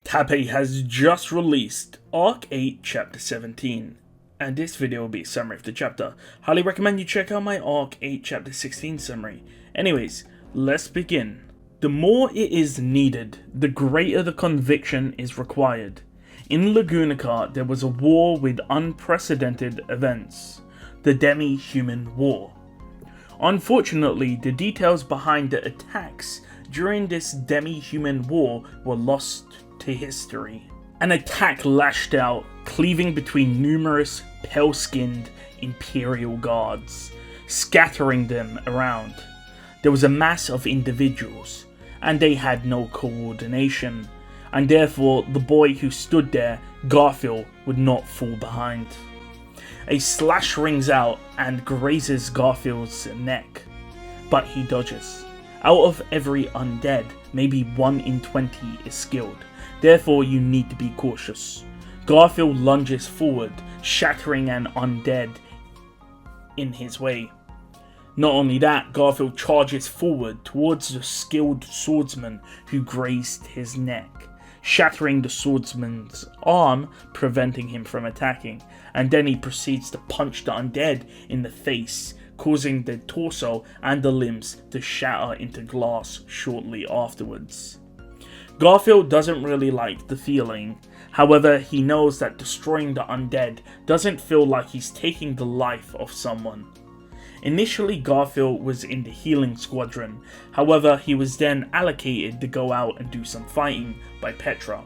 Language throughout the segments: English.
Tappei has just released Arc 8 Chapter 17, and this video will be a summary of the chapter. Highly recommend you check out my Arc 8 Chapter 16 summary. Anyways, let's begin. The more it is needed, the greater the conviction is required. In Lagunica, there was a war with unprecedented events, the Demi-Human War. Unfortunately, the details behind the attacks during this Demi-Human War were lost to history. An attack lashed out, cleaving between numerous pale-skinned Imperial guards, scattering them around. There was a mass of individuals, and they had no coordination, and therefore the boy who stood there, Garfiel, would not fall behind. A slash rings out and grazes Garfield's neck, but he dodges. Out of every undead, maybe 1 in 20 is skilled, therefore you need to be cautious. Garfield lunges forward, shattering an undead in his way. Not only that, Garfield charges forward towards the skilled swordsman who grazed his neck, shattering the swordsman's arm, preventing him from attacking, and then he proceeds to punch the undead in the face, causing the torso and the limbs to shatter into glass shortly afterwards. Garfield doesn't really like the feeling, however he knows that destroying the undead doesn't feel like he's taking the life of someone. Initially, Garfield was in the healing squadron, however he was then allocated to go out and do some fighting by Petra.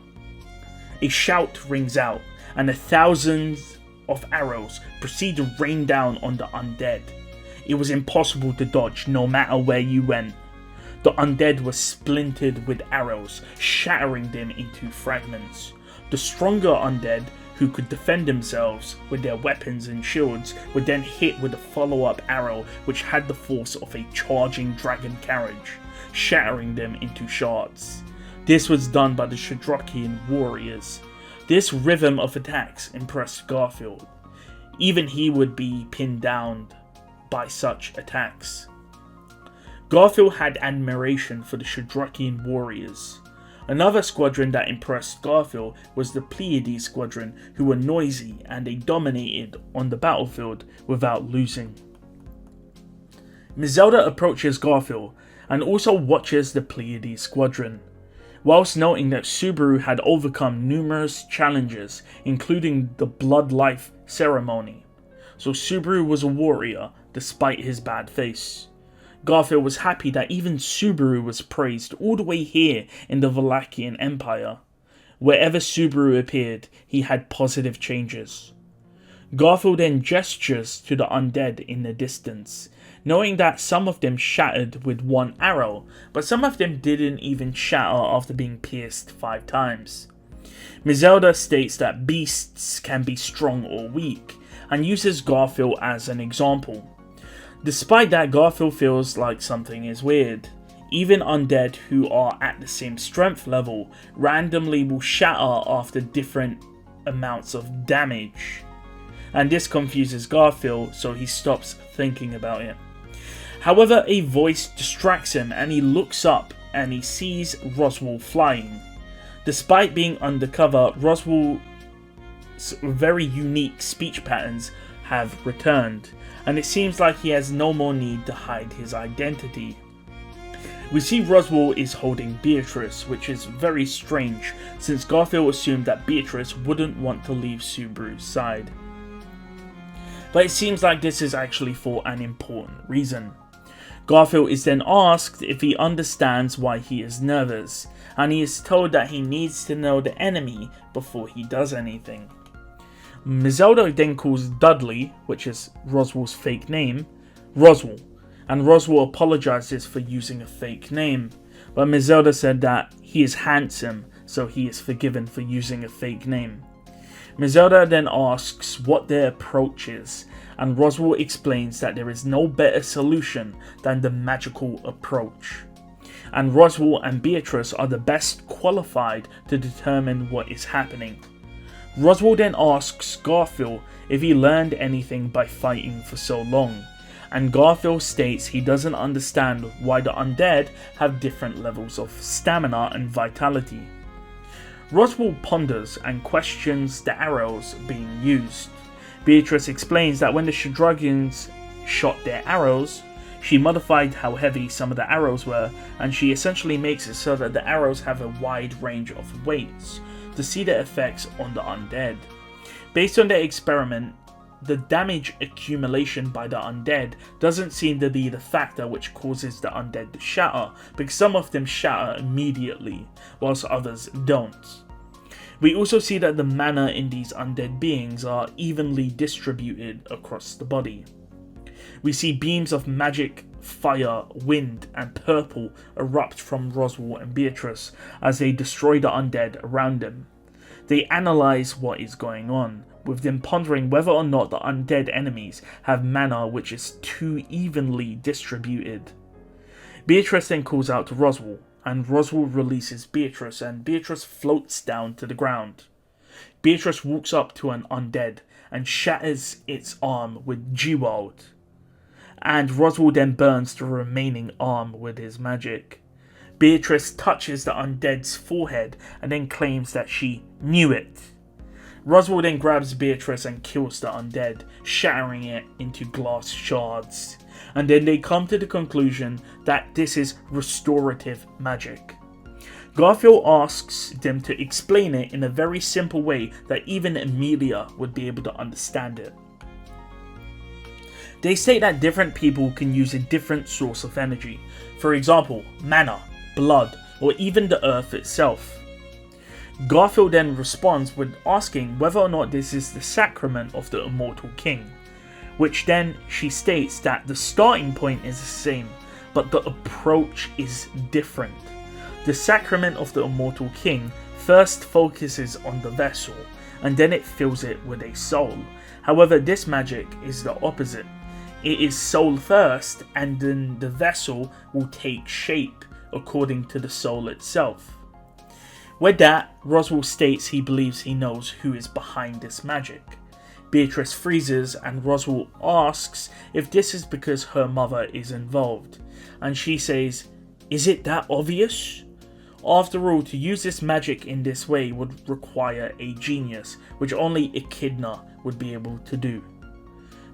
A shout rings out, and thousands of arrows proceed to rain down on the undead. It was impossible to dodge no matter where you went. The undead were splintered with arrows, shattering them into fragments. The stronger undead, who could defend themselves with their weapons and shields, were then hit with a follow-up arrow which had the force of a charging dragon carriage, shattering them into shards. This was done by the Shadrakian warriors. This rhythm of attacks impressed Garfield. Even he would be pinned down by such attacks. Garfield had admiration for the Shadrakian warriors. Another squadron that impressed Garfield was the Petelguese squadron, who were noisy and they dominated on the battlefield without losing. Zelda approaches Garfield and also watches the Petelguese squadron, whilst noting that Subaru had overcome numerous challenges, including the blood life ceremony. So Subaru was a warrior despite his bad face. Garfield was happy that even Subaru was praised all the way here in the Valachian Empire. Wherever Subaru appeared, he had positive changes. Garfield then gestures to the undead in the distance, knowing that some of them shattered with 1 arrow, but some of them didn't even shatter after being pierced 5 times. Zelda states that beasts can be strong or weak, and uses Garfield as an example. Despite that, Garfield feels like something is weird. Even undead who are at the same strength level randomly will shatter after different amounts of damage. And this confuses Garfield, so he stops thinking about it. However, a voice distracts him and he looks up and he sees Roswell flying. Despite being undercover, Roswell's very unique speech patterns have returned, and it seems like he has no more need to hide his identity. We see Roswell is holding Beatrice, which is very strange since Garfield assumed that Beatrice wouldn't want to leave Subaru's side. But it seems like this is actually for an important reason. Garfield is then asked if he understands why he is nervous, and he is told that he needs to know the enemy before he does anything. Zelda then calls Dudley, which is Roswell's fake name, Roswell, and Roswell apologizes for using a fake name, but Zelda said that he is handsome, so he is forgiven for using a fake name. Zelda then asks what their approach is, and Roswell explains that there is no better solution than the magical approach, and Roswell and Beatrice are the best qualified to determine what is happening. Roswell then asks Garfield if he learned anything by fighting for so long, and Garfield states he doesn't understand why the undead have different levels of stamina and vitality. Roswell ponders and questions the arrows being used. Beatrice explains that when the Shadragians shot their arrows, she modified how heavy some of the arrows were, and she essentially makes it so that the arrows have a wide range of weights to see the effects on the undead. Based on their experiment, the damage accumulation by the undead doesn't seem to be the factor which causes the undead to shatter, because some of them shatter immediately, whilst others don't. We also see that the mana in these undead beings are evenly distributed across the body. We see beams of magic, fire, wind, and purple erupt from Roswell and Beatrice as they destroy the undead around them. They analyze what is going on, with them pondering whether or not the undead enemies have mana which is too evenly distributed. Beatrice then calls out to Roswell, and Roswell releases Beatrice, and Beatrice floats down to the ground. Beatrice walks up to an undead and shatters its arm with G-World, and Roswell then burns the remaining arm with his magic. Beatrice touches the undead's forehead and then claims that she knew it. Roswell then grabs Beatrice and kills the undead, shattering it into glass shards. And then they come to the conclusion that this is restorative magic. Garfiel asks them to explain it in a very simple way that even Emilia would be able to understand it. They state that different people can use a different source of energy, for example, mana, blood, or even the earth itself. Garfiel then responds with asking whether or not this is the sacrament of the immortal king, which then she states that the starting point is the same, but the approach is different. The sacrament of the immortal king first focuses on the vessel, and then it fills it with a soul. However, this magic is the opposite. It is soul first, and then the vessel will take shape according to the soul itself. With that, Roswell states he believes he knows who is behind this magic. Beatrice freezes, and Roswell asks if this is because her mother is involved, and she says, "Is it that obvious?" After all, to use this magic in this way would require a genius, which only Echidna would be able to do.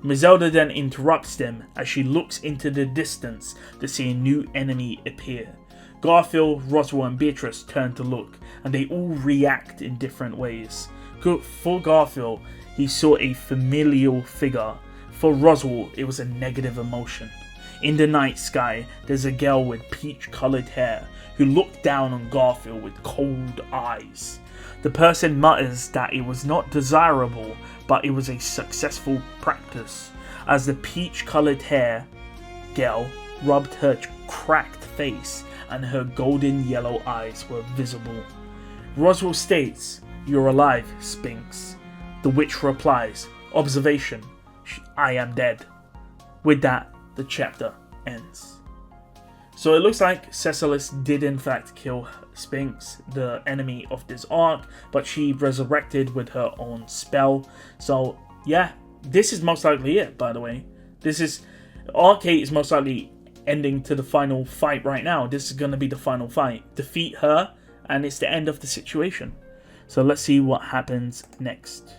Griselda then interrupts them as she looks into the distance to see a new enemy appear. Garfiel, Roswell and Beatrice turn to look, and they all react in different ways. For Garfiel, he saw a familial figure. For Roswell, it was a negative emotion. In the night sky, there's a girl with peach-coloured hair who looked down on Garfiel with cold eyes. The person mutters that it was not desirable, but it was a successful practice, as the peach-coloured hair girl rubbed her cracked face and her golden yellow eyes were visible. Roswell states, "You're alive, Sphinx." The witch replies, "Observation, I am dead." With that, the chapter ends. So it looks like Cecilis did in fact kill Sphinx, the enemy of this arc, but she resurrected with her own spell. So yeah, this is most likely it, by the way. Arc 8 is most likely ending to the final fight right now. This is going to be the final fight. Defeat her, and it's the end of the situation. So let's see what happens next.